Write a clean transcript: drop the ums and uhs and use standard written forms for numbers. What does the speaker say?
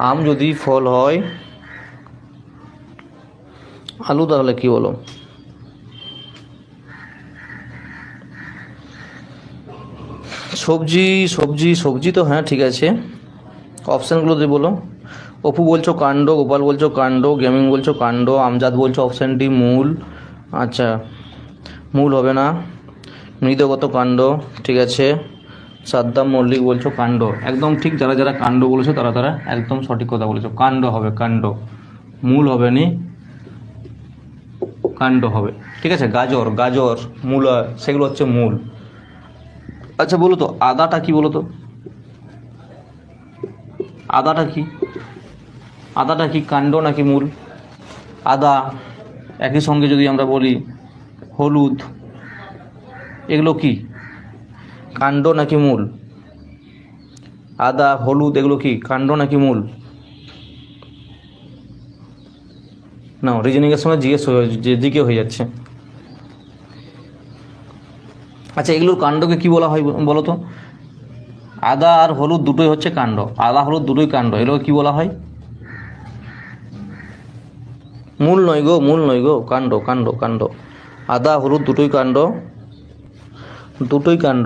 আম যদি ফল হয়, আলু তাহলে কি বলো? সবজি সবজি সবজি তো হ্যাঁ ঠিক আছে, অপশানগুলো দিয়ে বলো। অপু বলছো কাণ্ড, গোপাল বলছো কাণ্ড, গেমিং বলছো কাণ্ড, আমজাদ বলছো অপশান ডি মূল। আচ্ছা, মূল হবে না, মৃদগত কাণ্ড, ঠিক আছে। সাদ্দাম মল্লিক বলছো কাণ্ড, একদম ঠিক। যারা যারা কাণ্ড বলেছো তারা তারা একদম সঠিক কথা বলেছো, কাণ্ড হবে, কাণ্ড। মূল হবে নি, কাণ্ড হবে, ঠিক আছে। গাজর, গাজর, মূলা, সেগুলো হচ্ছে মূল। আচ্ছা বলো তো আদাটা কি বলো তো? আদাটা কি? আদাটা কি কাণ্ড নাকি মূল? আদা, একই সঙ্গে যদি আমরা বলি হলুদ, এগুলো কি কাণ্ড নাকি মূল? আদা, হলুদ, এগুলো কি কাণ্ড নাকি মূল? না, রিজনিংয়ের সময় জিজ্ঞেস যেদিকে হয়ে যাচ্ছে। আচ্ছা, এগুলোর কাণ্ডকে কি বলা হয় বলো তো? আদা আর হলুদ দুটোই হচ্ছে কাণ্ড, আদা হলুদ দুটোই কাণ্ড, এগুলোকে কি বলা হয়? মূল নয় গো, মূল নয় গো, কাণ্ড, কাণ্ড, কাণ্ড। আদা হলুদ দুটোই কাণ্ড, দুটোই কাণ্ড।